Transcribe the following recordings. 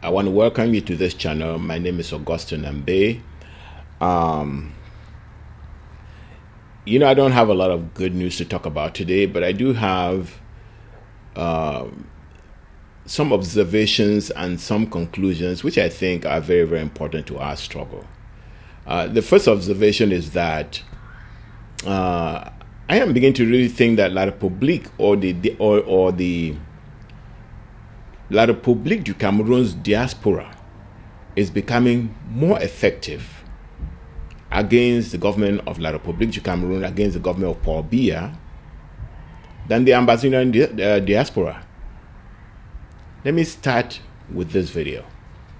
I want to welcome you to this channel. My name is Augustine Amba. I don't have a lot of good news to talk about today, but I do have some observations and some conclusions which I think are very, very important to our struggle. The first observation is that I am beginning to really think that La République or the La République du Cameroun's diaspora is becoming more effective against the government of La République du Cameroun, against the government of Paul Biya, than the Ambazonian diaspora. Let me start with this video.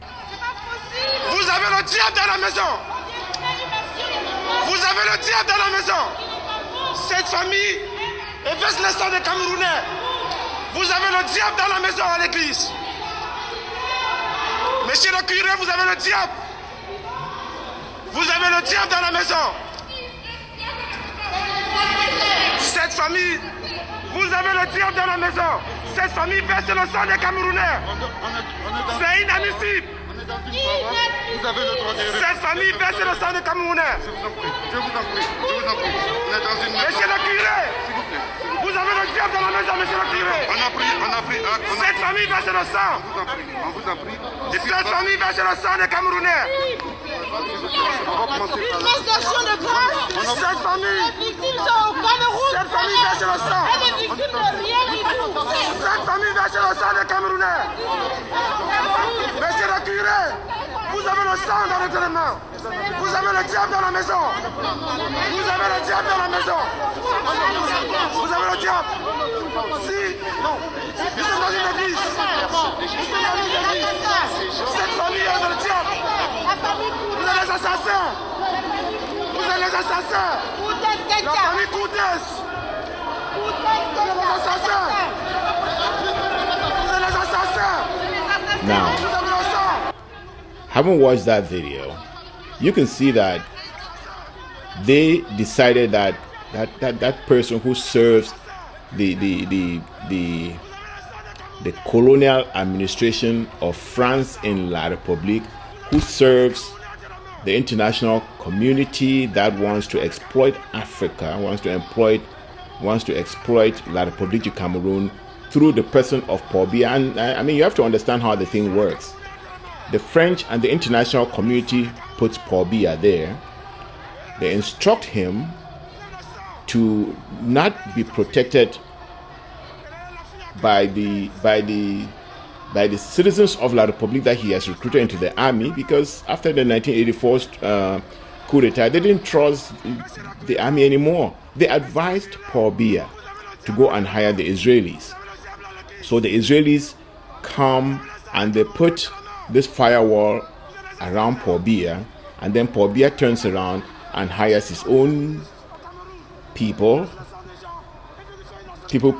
Vous avez le diable dans la maison. Vous avez le diable dans la maison. Cette famille éverse le sang des Camerounais. Vous avez le diable dans la maison à l'église. Monsieur le curé, vous avez le diable. Vous avez le diable dans la maison. Cette famille, vous avez le diable dans la maison. Cette famille verse le sang des Camerounais. C'est inadmissible. Vous avez le droit de répondre. Cette famille verse le sang des Camerounais. Je vous en prie, je vous en prie, je vous en prie. On est dans une maison. Monsieur le curé, s'il vous plaît. Vous avez le diable dans la maison, monsieur le curé. On a pris. Cette famille verse le sang. On vous en prie. Cette famille verse le sang des Camerounais. D'action de grâce. Cette famille. Les victimes sont au Cameroun. Cette famille verse le sang. Et les victimes de rien du tout. Cette famille verse le sang des Camerounais. Monsieur le curé, vous avez le sang dans les éléments. Vous avez le diable dans la maison. Vous avez le diable dans la maison. Vous avez le diable. Si, non. Nous sommes dans une église. Cette famille a le diable. Vous avez les assassins. Vous avez les assassins. La famille Koudès. Vous avez les assassins. Vous avez les assassins. Now, Vous avez le sang. having watched that video, you can see that they decided that person who serves the colonial administration of France in La République, who serves the international community that wants to exploit Africa, wants to exploit La République du Cameroun through the person of Paul Biya. And I mean, you have to understand how the thing works. The French and the international community puts Paul Biya there. They instruct him to not be protected by the citizens of La République that he has recruited into the army, because after the 1984 coup d'etat, they didn't trust the army anymore. They advised Paul Biya to go and hire the Israelis. So the Israelis come and they put this firewall around Paul Biya, and then Paul Biya turns around and hires his own people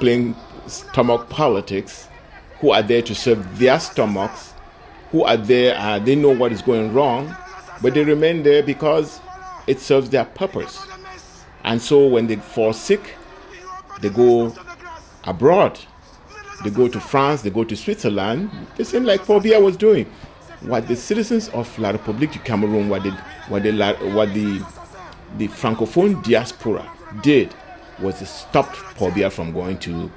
playing stomach politics, who are there to serve their stomachs, who are there, they know what is going wrong, but they remain there because it serves their purpose. And so when they fall sick, they go abroad. They go to France, they go to Switzerland, the same like Paul Biya was doing. What the citizens of La République du Cameroun, what the Francophone diaspora did was to stop Paul Biya from going to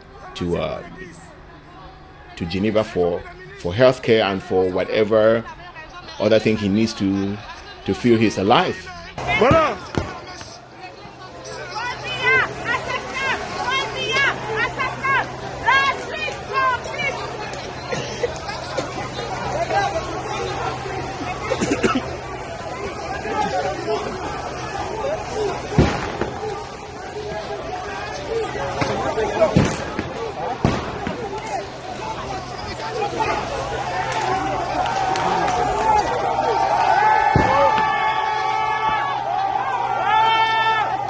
Geneva for healthcare and for whatever other thing he needs to feel he's alive. Voilà.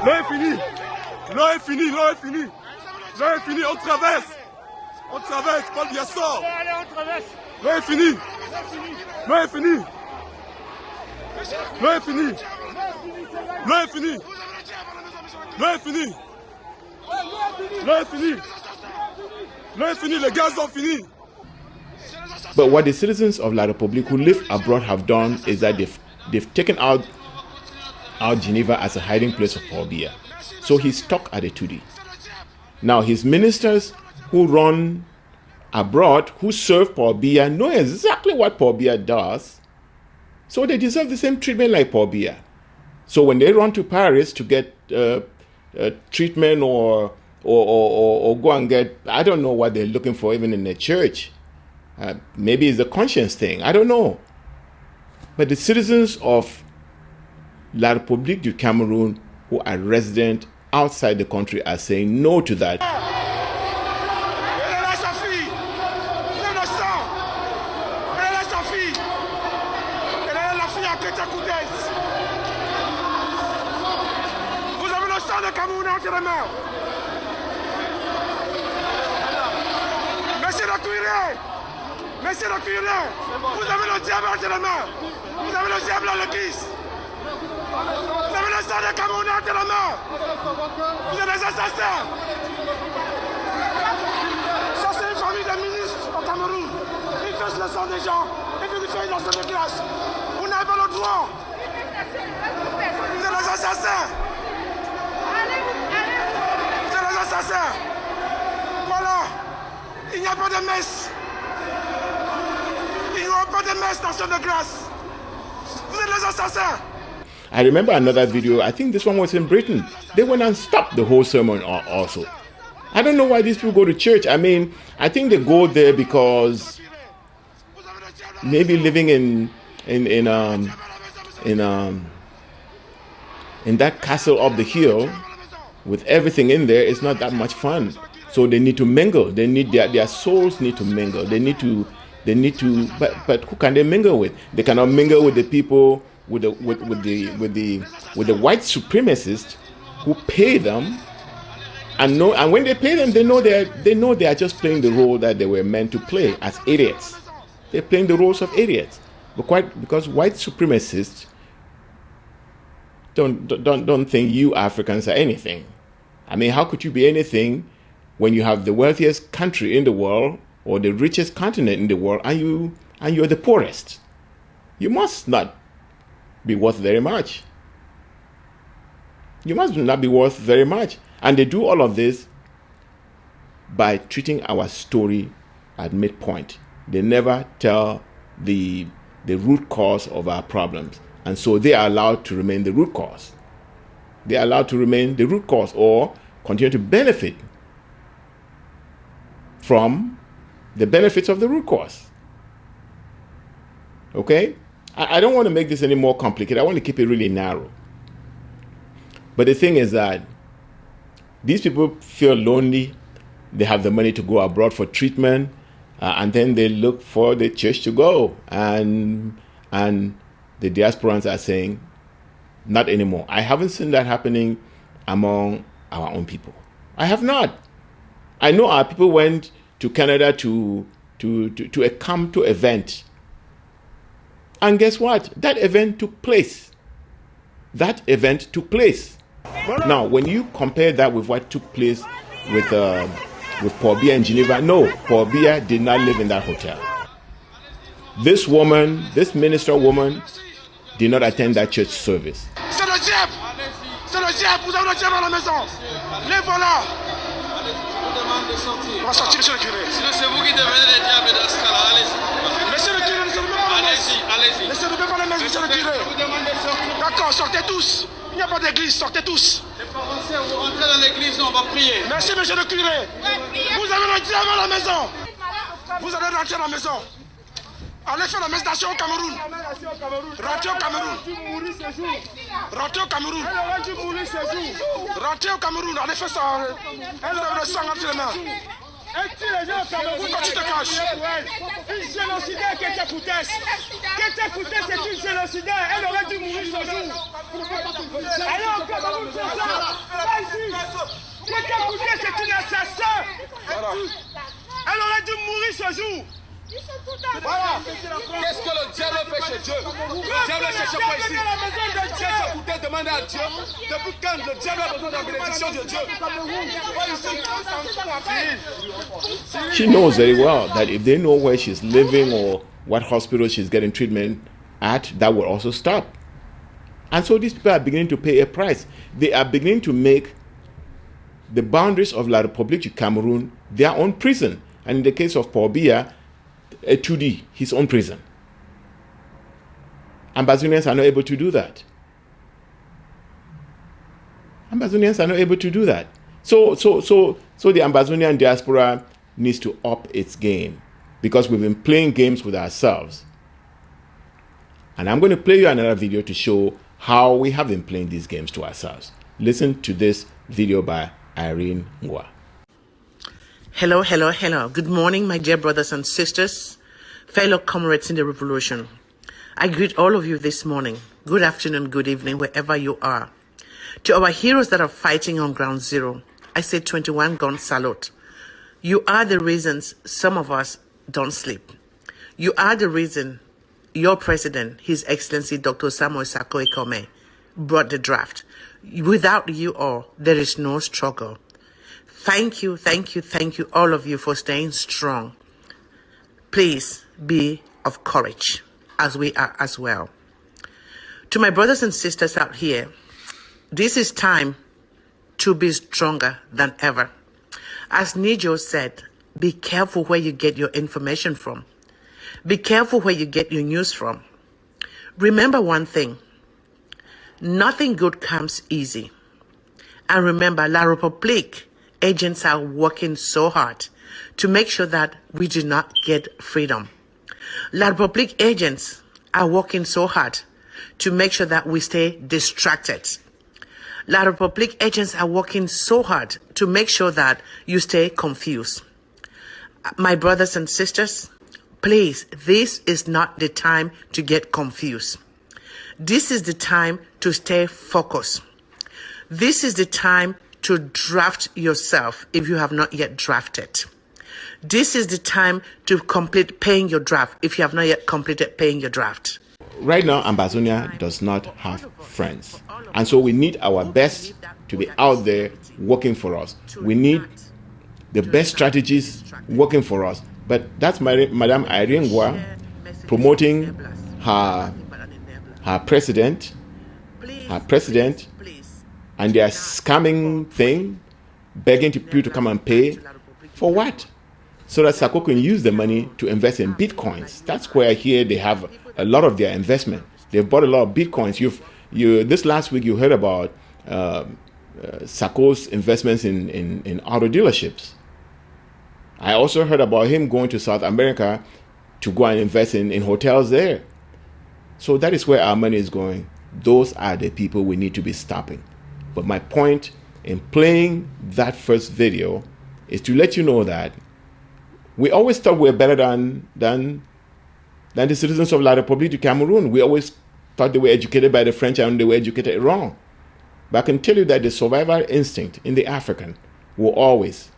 L'heure est finie. L'heure est finie, l'heure est finie. L'heure est finie, on traverse. On traverse, Paul Biya sort. Allez, on traverse. L'heure est finie. L'heure est finie. L'heure est finie. L'heure est finie. L'heure est finie. L'heure est finie. L'heure est finie, les gaz ont fini. But what the citizens of La République who live abroad have done is that they've taken out Geneva as a hiding place of Paul Biya. So he's stuck at a 2D. Now his ministers who run abroad, who serve Paul Biya, know exactly what Paul Biya does. So they deserve the same treatment like Paul Biya. So when they run to Paris to get treatment or go and get, I don't know what they're looking for even in the church. Maybe it's a conscience thing. I don't know. But the citizens of La République du Cameroun who are resident outside the country are saying no to that. Vous avez le sang de Cameroun entre les mains. Monsieur le curé, monsieur le curé, vous avez le diable entre les mains. Vous avez le diable à l'église. Vous avez le sang de Cameroun entre les mains. Vous êtes des assassins. Ça, c'est une famille de ministres au Cameroun. Ils versent le sang des gens et puis ils font une ancienne de classe. Vous n'avez pas le droit. Vous êtes des assassins. Vous êtes des assassins. Voilà. Il n'y a pas de messe. Il n'y aura pas de messe dans ce de grâce. Vous êtes les assassins. I remember another video, I think this one was in Britain. They went and stopped the whole sermon also. I don't know why these people go to church. I mean, I think they go there because maybe living in that castle up the hill with everything in there is not that much fun. So they need to mingle. They need their souls need to mingle. They need to but who can they mingle with? They cannot mingle with the people with the white supremacists who pay them and when they pay them they know they are just playing the role that they were meant to play as idiots. They're playing the roles of idiots. Because white supremacists don't think you Africans are anything. I mean, how could you be anything when you have the wealthiest country in the world or the richest continent in the world and you're the poorest? You must not be worth very much. You must not be worth very much. And they do all of this by treating our story at midpoint. They never tell the root cause of our problems. And so they are allowed to remain the root cause. They are allowed to remain the root cause or continue to benefit from the benefits of the root cause. Okay? I don't want to make this any more complicated. I want to keep it really narrow. But the thing is that these people feel lonely. They have the money to go abroad for treatment. And then they look for the church to go. And the diasporans are saying, not anymore. I haven't seen that happening among our own people. I have not. I know our people went to Canada to a Camp to event. And guess what? That event took place. Now, when you compare that with what took place with Paul Biya in Geneva, no, Paul Biya did not live in that hotel. This woman, this minister woman, did not attend that church service. C'est le diable. C'est le diable. Vous avez le diable à la maison. Les voilà. On va sortir, monsieur le curé. Sinon, c'est vous qui devenez les diables dans ce cas-là. Allez-y. Monsieur le curé, laissez-nous pas la messe. Allez-y. Laissez-nous pas la messe, monsieur le curé. Je vous demande de sortir. D'accord, sortez tous. Il n'y a pas d'église, sortez tous. Les Français, vous rentrez dans l'église, on va prier. Merci, monsieur le curé. Vous avez le diable à la maison. Vous allez rentrer à la maison. Allez faire la messe d'action au Cameroun. Rentrez au Cameroun. Rentrez au Cameroun. Rentrez au Cameroun. Allez faire ça. Vous avez le sang entre les mains. Pourquoi tu te caches? Une génocidaire qui était Koutès. C'est une génocidaire. Elle aurait dû mourir ce jour. Allez au Cameroun, c'est ça. Vas-y. Koutès, c'est une assassin. Elle aurait dû mourir ce jour. Voilà. Qu'est-ce que le diable fait chez Dieu? Le diable ne cherche pas ici. Dieu t'a coûté demander à Dieu. Depuis quand le diable a besoin de la bénédiction de Dieu? She knows very well that if they know where she's living or what hospital she's getting treatment at, that will also stop. And so these people are beginning to pay a price. They are beginning to make the boundaries of La République du Cameroun their own prison. And in the case of Paul Biya, a 2D, his own prison. Ambazonians are not able to do that. Ambazonians are not able to do that. So the Ambazonian diaspora needs to up its game because we've been playing games with ourselves. And I'm going to play you another video to show how we have been playing these games to ourselves. Listen to this video by Irene Ngwa. Hello, hello, hello. Good morning, my dear brothers and sisters, fellow comrades in the revolution. I greet all of you this morning. Good afternoon, good evening, wherever you are. To our heroes that are fighting on ground zero, I say 21 gun salute. You are the reasons some of us don't sleep. You are the reason your president, His Excellency Dr. Samuel Sako Ikome, brought the draft. Without you all, there is no struggle. Thank you, thank you, thank you, all of you, for staying strong. Please be of courage, as we are as well. To my brothers and sisters out here, this is time to be stronger than ever. As Nijo said, be careful where you get your information from. Be careful where you get your news from. Remember one thing, nothing good comes easy. And remember, La République agents are working so hard to make sure that we do not get freedom. La République agents are working so hard to make sure that we stay distracted. La République agents are working so hard to make sure that you stay confused. My brothers and sisters, please, this is not the time to get confused. This is the time to stay focused. This is the time to draft yourself if you have not yet drafted. This is the time to complete paying your draft if you have not yet completed paying your draft. Right now, Ambazonia does not have friends. And so we need our best to be out there working for us. We need the best strategies working for us. But that's Madame Irene Ngwa promoting her president, and their scamming thing, begging people to come and pay. For what? So that Sako can use the money to invest in bitcoins. That's where here they have a lot of their investment. They've bought a lot of bitcoins. This last week you heard about Sako's investments in auto dealerships. I also heard about him going to South America to go and invest in hotels there. So that is where our money is going. Those are the people we need to be stopping. But my point in playing that first video is to let you know that we always thought we're better than the citizens of La République du Cameroun. We always thought they were educated by the French and they were educated wrong. But I can tell you that the survival instinct in the African will always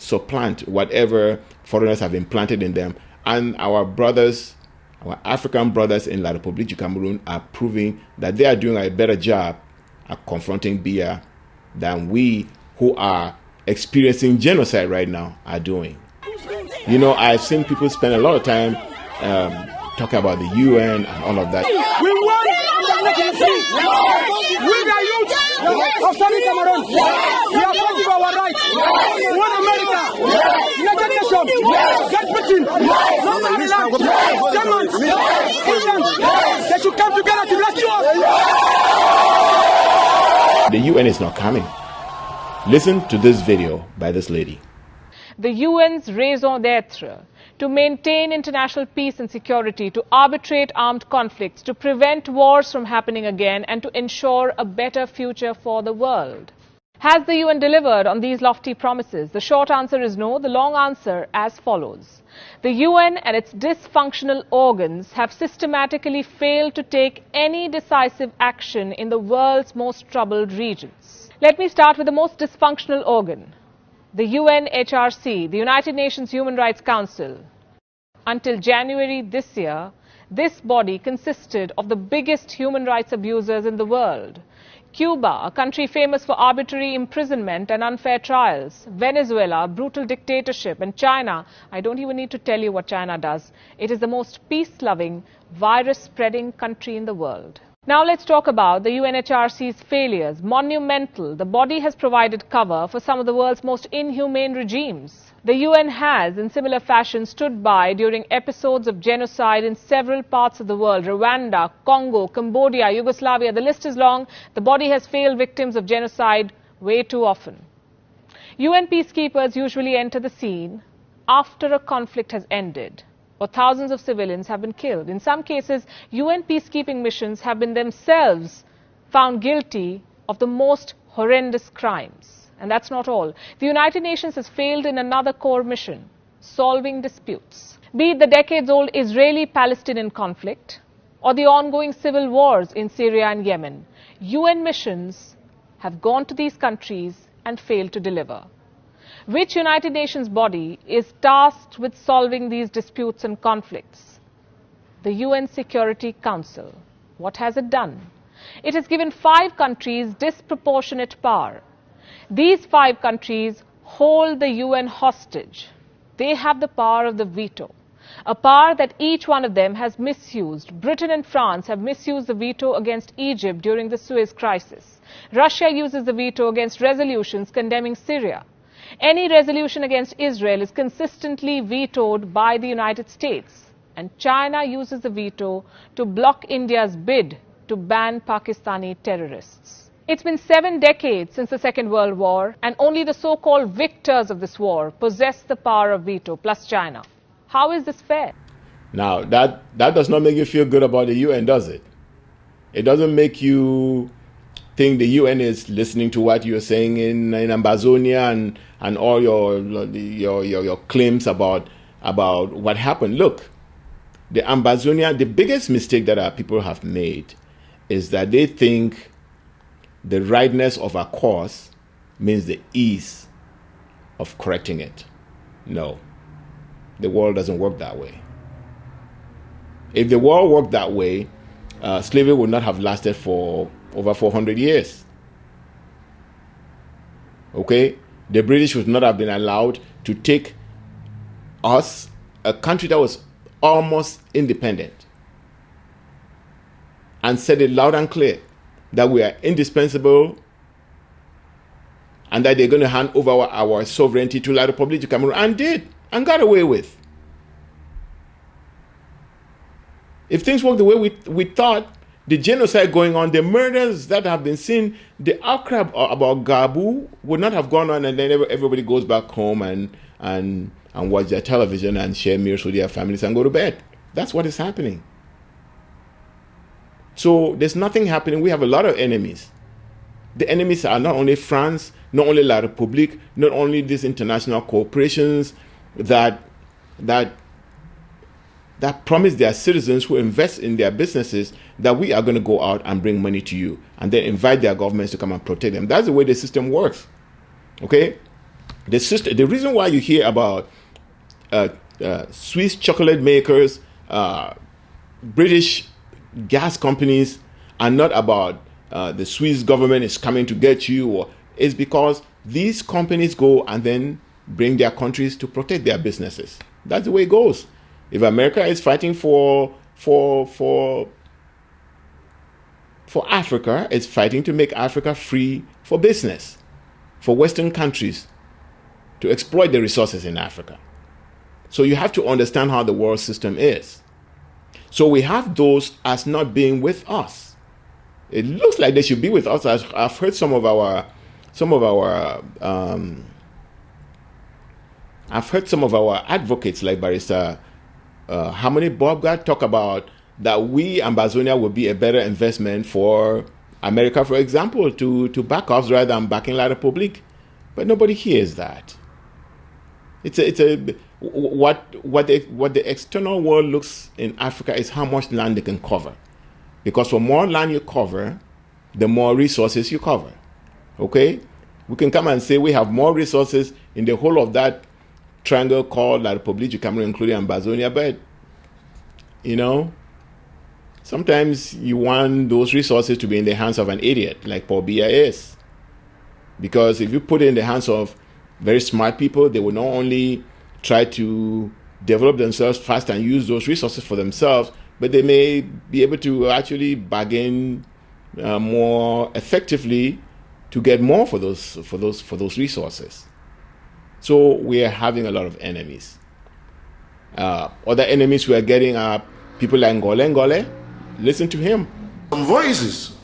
supplant whatever foreigners have implanted in them. And our brothers, our African brothers in La République du Cameroun are proving that they are doing a better job at confronting Biya than we who are experiencing genocide right now are doing. You know, I've seen people spend a lot of time talking about the UN and all of that. We want we the youth of Southern Cameroon. We are fighting for our rights. We want America, United Nations, Great Britain, Northern Ireland, Germans, England. They should come together to rescue us. The UN is not coming. Listen to this video by this lady. The UN's raison d'etre, to maintain international peace and security, to arbitrate armed conflicts, to prevent wars from happening again, and to ensure a better future for the world. Has the UN delivered on these lofty promises? The short answer is no. The long answer as follows. The UN and its dysfunctional organs have systematically failed to take any decisive action in the world's most troubled regions. Let me start with the most dysfunctional organ. The UNHRC, the United Nations Human Rights Council. Until January this year, this body consisted of the biggest human rights abusers in the world. Cuba, a country famous for arbitrary imprisonment and unfair trials. Venezuela, brutal dictatorship. And China, I don't even need to tell you what China does. It is the most peace-loving, virus-spreading country in the world. Now let's talk about the UNHRC's failures. Monumental. The body has provided cover for some of the world's most inhumane regimes. The UN has, in similar fashion, stood by during episodes of genocide in several parts of the world. Rwanda, Congo, Cambodia, Yugoslavia, the list is long. The body has failed victims of genocide way too often. UN peacekeepers usually enter the scene after a conflict has ended, or thousands of civilians have been killed. In some cases, UN peacekeeping missions have been themselves found guilty of the most horrendous crimes. And that's not all. The United Nations has failed in another core mission, solving disputes. Be it the decades-old Israeli-Palestinian conflict or the ongoing civil wars in Syria and Yemen, UN missions have gone to these countries and failed to deliver. Which United Nations body is tasked with solving these disputes and conflicts? The UN Security Council. What has it done? It has given 5 countries disproportionate power. These 5 countries hold the UN hostage. They have the power of the veto, a power that each one of them has misused. Britain and France have misused the veto against Egypt during the Suez crisis. Russia uses the veto against resolutions condemning Syria. Any resolution against Israel is consistently vetoed by the United States. And China uses the veto to block India's bid to ban Pakistani terrorists. It's been 7 decades since the Second World War, and only the so-called victors of this war possess the power of veto, plus China. How is this fair? Now, that does not make you feel good about the UN, does it? It doesn't make you think the UN is listening to what you're saying in Ambazonia and all your claims about what happened. Look, the Ambazonia, the biggest mistake that our people have made is that they think the rightness of a cause means the ease of correcting it. No, the world doesn't work that way. If the world worked that way, slavery would not have lasted for over 400 years. Okay? The British would not have been allowed to take us, a country that was almost independent, and said it loud and clear that we are indispensable and that they're going to hand over our sovereignty to La République du Cameroun, and did, and got away with. If things work the way we thought, the genocide going on, the murders that have been seen, the outcry about Gabu would not have gone on, and then everybody goes back home and watch their television and share meals with their families and go to bed. That's what is happening. So there's nothing happening. We have a lot of enemies. The enemies are not only France, not only La République, not only these international corporations that promise their citizens who invest in their businesses that we are going to go out and bring money to you and then invite their governments to come and protect them. That's the way the system works. Okay? The reason why you hear about Swiss chocolate makers, British gas companies, and not about the Swiss government is coming to get you, is because these companies go and then bring their countries to protect their businesses. That's the way it goes. If America is fighting for Africa, it's fighting to make Africa free for business, for Western countries to exploit the resources in Africa. So you have to understand how the world system is. So we have those as not being with us. It looks like they should be with us. I've heard some of our advocates like Barrister Harmony Bobgat talk about that we, Ambazonia, would be a better investment for America, for example, to back us rather than backing La République. But nobody hears that. What the external world looks in Africa is how much land they can cover. Because the more land you cover, the more resources you cover. Okay? We can come and say we have more resources in the whole of that triangle called La République du Cameroun, including Ambazonia, but, you know, sometimes you want those resources to be in the hands of an idiot like Paul Biya is. Because if you put it in the hands of very smart people, they will not only try to develop themselves fast and use those resources for themselves, but they may be able to actually bargain more effectively to get more for those resources. So we are having a lot of enemies. Other enemies we are getting are people like Ngole. Listen to him. Some voices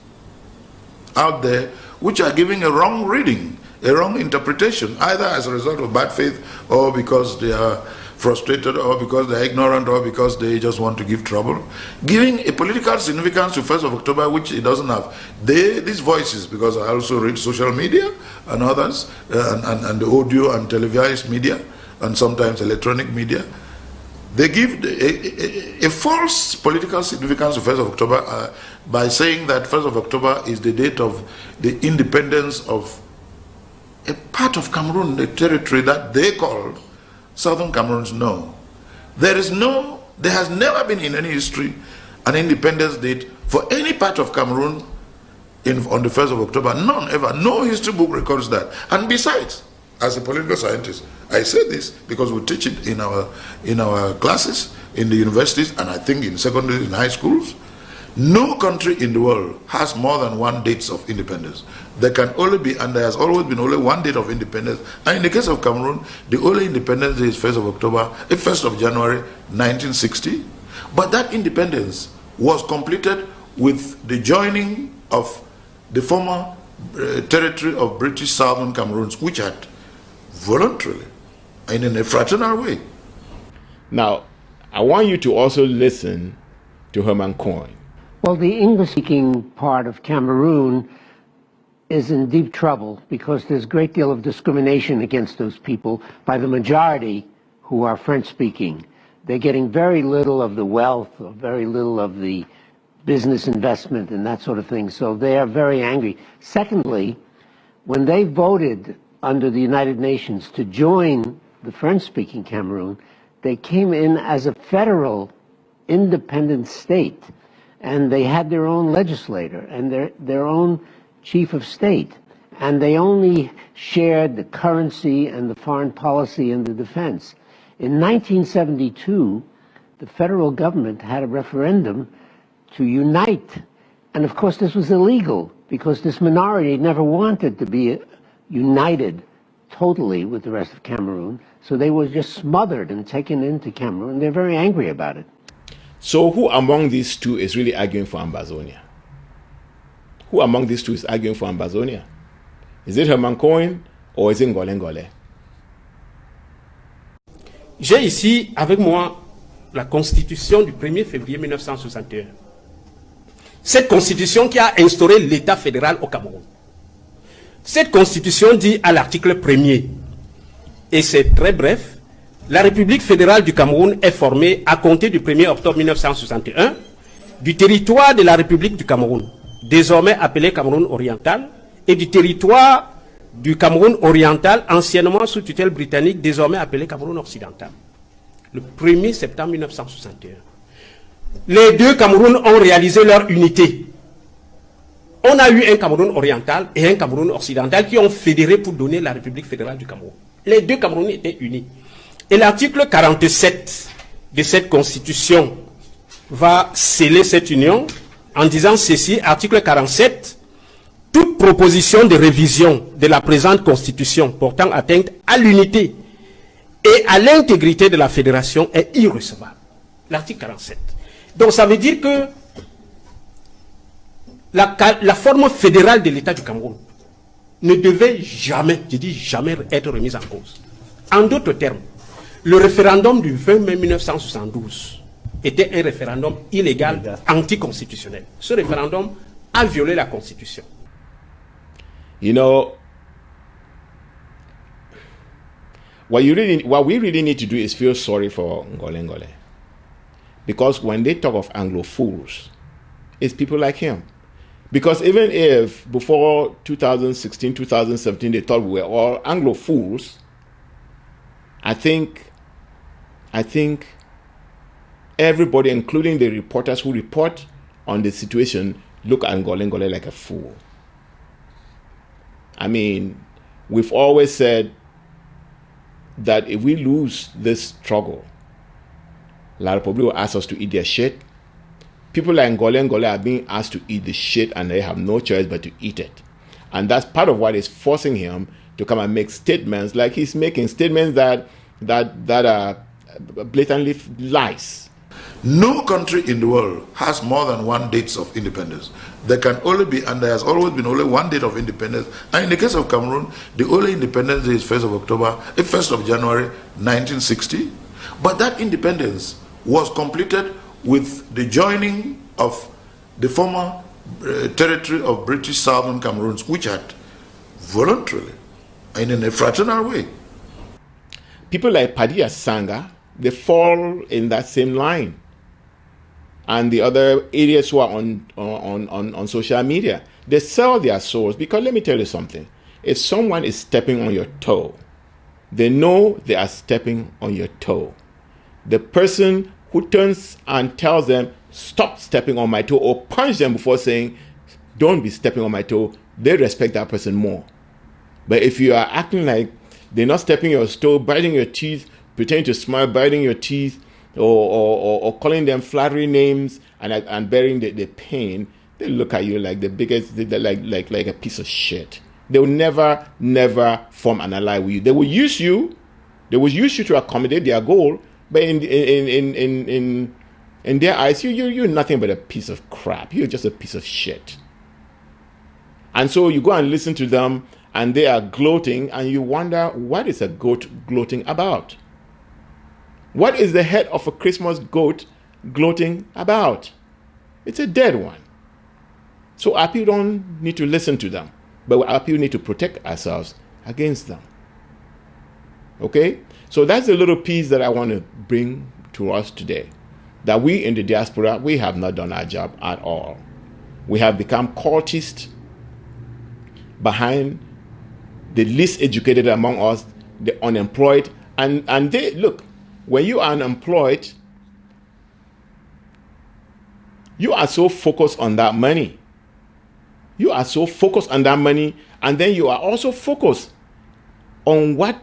out there which are giving a wrong reading, a wrong interpretation, either as a result of bad faith or because they are frustrated or because they're ignorant or because they just want to give trouble, giving a political significance to 1st of October which it doesn't have. These voices, because I also read social media and others, and the audio and televised media and sometimes electronic media, they give a false political significance to 1st of October by saying that 1st of October is the date of the independence of a part of Cameroon, the territory that they called Southern Cameroons. No. There has never been in any history an independence date for any part of Cameroon on the 1st of October. None ever. No history book records that. And besides, as a political scientist, I say this because we teach it in our classes, in the universities, and I think in secondary and high schools. No country in the world has more than one date of independence. There can only be, and there has always been only one date of independence. And in the case of Cameroon, the only independence day is 1st of October, 1st of January 1960. But that independence was completed with the joining of the former territory of British Southern Cameroons, which had voluntarily and in a fraternal way. Now, I want you to also listen to Herman Coyne. Well, the English-speaking part of Cameroon is in deep trouble because there's a great deal of discrimination against those people by the majority who are French-speaking. They're getting very little of the wealth, or very little of the business investment and that sort of thing, so they are very angry. Secondly, when they voted under the United Nations to join the French-speaking Cameroon, they came in as a federal independent state. And they had their own legislator and their own chief of state. And they only shared the currency and the foreign policy and the defense. In 1972, the federal government had a referendum to unite. And of course, this was illegal because this minority never wanted to be united totally with the rest of Cameroon. So they were just smothered and taken into Cameroon. They're very angry about it. So who among these two is really arguing for Ambazonia? Who among these two is arguing for Ambazonia? Is it Herman Coyne or is it Ngole? J'ai ici avec moi la constitution du 1er février 1961. Cette constitution qui a instauré l'État fédéral au Cameroun. Cette constitution dit à l'article 1er, et c'est très bref, la République fédérale du Cameroun est formée à compter du 1er octobre 1961 du territoire de la République du Cameroun, désormais appelé Cameroun oriental, et du territoire du Cameroun oriental, anciennement sous tutelle britannique, désormais appelé Cameroun occidental. Le 1er septembre 1961. Les deux Camerouns ont réalisé leur unité. On a eu un Cameroun oriental et un Cameroun occidental qui ont fédéré pour donner la République fédérale du Cameroun. Les deux Cameroun étaient unis. Et l'article 47 de cette constitution va sceller cette union en disant ceci, article 47, toute proposition de révision de la présente constitution portant atteinte à l'unité et à l'intégrité de la fédération est irrecevable. L'article 47. Donc ça veut dire que la forme fédérale de l'État du Cameroun ne devait jamais, je dis jamais, être remise en cause. En d'autres termes, le référendum du 20 mai 1972 était un référendum illégal, anticonstitutionnel. Ce référendum a violé la Constitution. You know, what we really need to do is feel sorry for Ngole. Because when they talk of Anglophiles, it's people like him. Because even if before 2016, 2017, they thought we were all Anglophiles, I think everybody, including the reporters who report on the situation, look at Ngole like a fool. I mean, we've always said that if we lose this struggle, a lot of people will ask us to eat their shit. People like Ngole are being asked to eat the shit, and they have no choice but to eat it. And that's part of what is forcing him to come and make statements like he's making statements that are blatantly lies. No country in the world has more than one date of independence. There can only be, and there has always been only one date of independence. And in the case of Cameroon, the only independence day is 1st of January 1960. But that independence was completed with the joining of the former territory of British Southern Cameroon, which had voluntarily and in a fraternal way. People like Padilla Sanga, they fall in that same line. And the other idiots who are on social media, they sell their souls. Because let me tell you something. If someone is stepping on your toe, they know they are stepping on your toe. The person who turns and tells them, stop stepping on my toe, or punch them before saying, don't be stepping on my toe, they respect that person more. But if you are acting like they're not stepping your toe, biting your teeth, pretending to smile, biting your teeth, or calling them flattery names and bearing the pain, they look at you like the biggest, like a piece of shit. They will never form an ally with you. They will use you. They will use you to accommodate their goal, but in their eyes, you're nothing but a piece of crap. You're just a piece of shit. And so you go and listen to them, and they are gloating, and you wonder, what is a goat gloating about? What is the head of a Christmas goat gloating about? It's a dead one. So our people don't need to listen to them, but our people need to protect ourselves against them. Okay? So that's a little piece that I want to bring to us today. That we in the diaspora, we have not done our job at all. We have become cultists behind the least educated among us, the unemployed. And they, look, when you are unemployed, you are so focused on that money. You are so focused on that money, and then you are also focused on what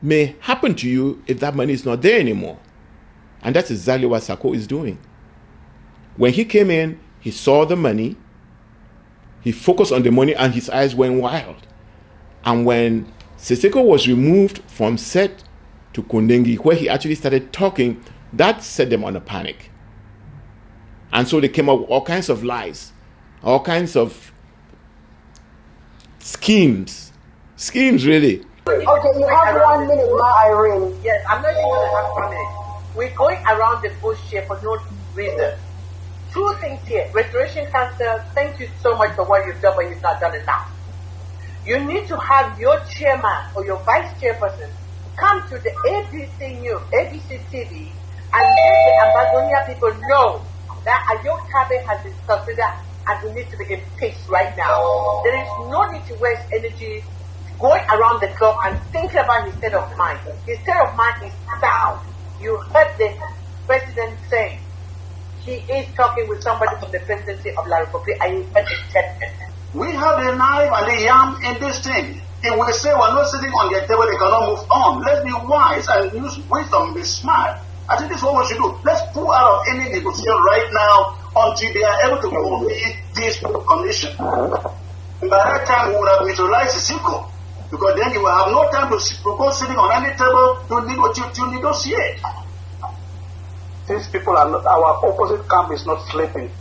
may happen to you if that money is not there anymore. And that's exactly what Sako is doing. When he came in, he saw the money, he focused on the money, and his eyes went wild. And when Siseko was removed from set to Kondengi, where he actually started talking, that set them on a panic. And so they came up with all kinds of lies, all kinds of schemes. Schemes, really. Okay, you have 1 minute now, Irene. Yes, I'm not even going to have 1 minute. We're going around the bush here for no reason. Two things here. Restoration Council, thank you so much for what you've done, but you've not done enough. You need to have your chairman or your vice chairperson come to the ABC News, ABC TV, and let the Ambazonia people know that Ayok Kabe has been considered and he needs to be impeached right now. There is no need to waste energy going around the clock and thinking about his state of mind. His state of mind is sound. You heard the president say he is talking with somebody from the presidency of La Republique, and you heard his statement. We have the knife and the yam in this thing. If we say we're not sitting on the table, they cannot move on. Let's be wise and use wisdom, be smart. I think this is what we should do. Let's pull out of any negotiation right now until they are able to complete this condition. And by that time, we would have neutralized Siseko, because then you will have no time to go sitting on any table to negotiate. These people are not, our opposite camp is not sleeping.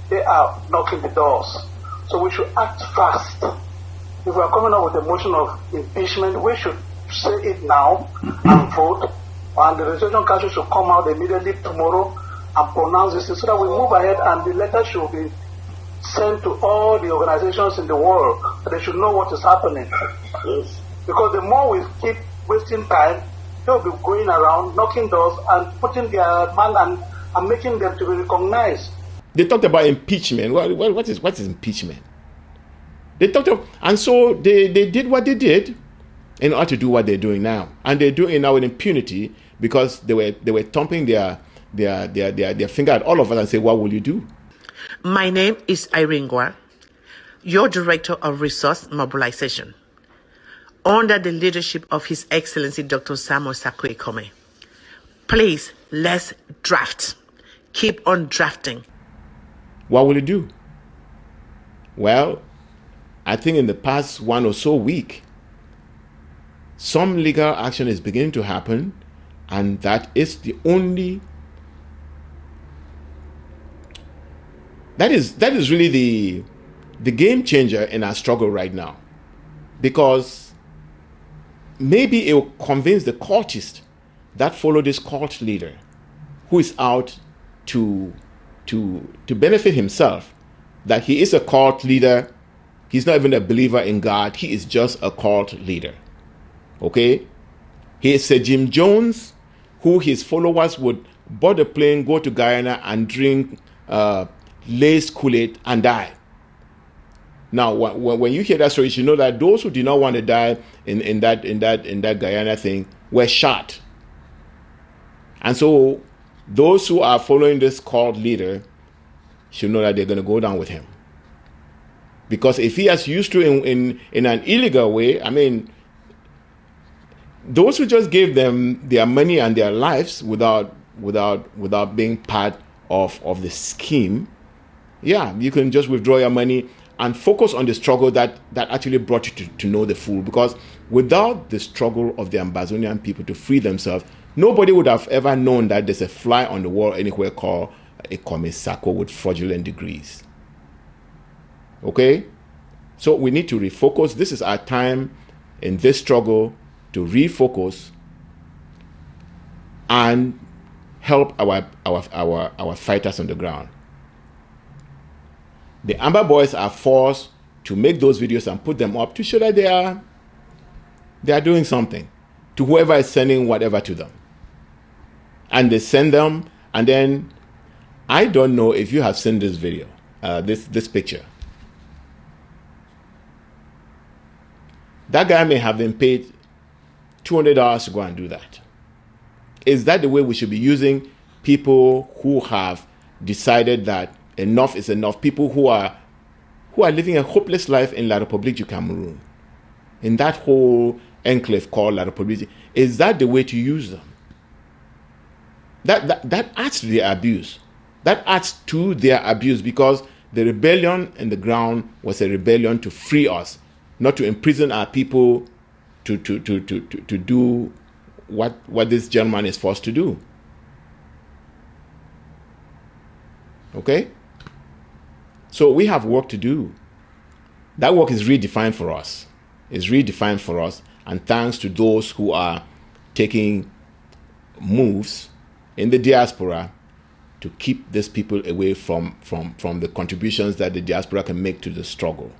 They are knocking the doors. So we should act fast. If we are coming up with a motion of impeachment, we should say it now and vote. And the Resolution Council should come out immediately tomorrow and pronounce this so that we move ahead, and the letter should be sent to all the organizations in the world so they should know what is happening. Yes. Because the more we keep wasting time, they'll be going around knocking doors and putting their man and making them to be recognized. They talked about impeachment. What is impeachment? They talked about, and so they did what they did, in order to do what they're doing now. And they're doing it now with impunity because they were thumping their finger at all of us and say, what will you do? My name is Irene Gwa, your Director of Resource Mobilization, under the leadership of His Excellency Dr. Samuel Sakwe Kome. Please, let's draft. Keep on drafting. What will you do? Well, I think in the past one or so week, some legal action is beginning to happen, and that is the only, that is really the game changer in our struggle right now. Because maybe it will convince the cultists that follow this cult leader who is out to benefit himself, that he is a cult leader. He's not even a believer in God. He is just a cult leader. Okay? He is a Jim Jones who his followers would board a plane, go to Guyana and drink laced Kool-Aid and die. Now, when you hear that story, you should know that those who did not want to die in that Guyana thing were shot. And so those who are following this cult leader should know that they're going to go down with him. Because if he has used to in an illegal way, I mean, those who just gave them their money and their lives without being part of the scheme, yeah, you can just withdraw your money and focus on the struggle that actually brought you to know the fool. Because without the struggle of the Ambazonian people to free themselves, nobody would have ever known that there's a fly on the wall anywhere called a Komisako with fraudulent degrees. Okay? So we need to refocus. This is our time in this struggle to refocus and help our fighters on the ground. The Amba boys are forced to make those videos and put them up to show that they are doing something to whoever is sending whatever to them. And they send them, and then I don't know if you have seen this video, this picture. That guy may have been paid $200 to go and do that. Is that the way we should be using people who have decided that enough is enough? People who are living a hopeless life in La République du Cameroun, in that whole enclave called La République. Is that the way to use them? That adds to their abuse. That adds to their abuse, because the rebellion in the ground was a rebellion to free us, not to imprison our people to do what this gentleman is forced to do. Okay? So we have work to do. That work is redefined for us. It's redefined for us, and thanks to those who are taking moves in the diaspora to keep these people away from the contributions that the diaspora can make to the struggle.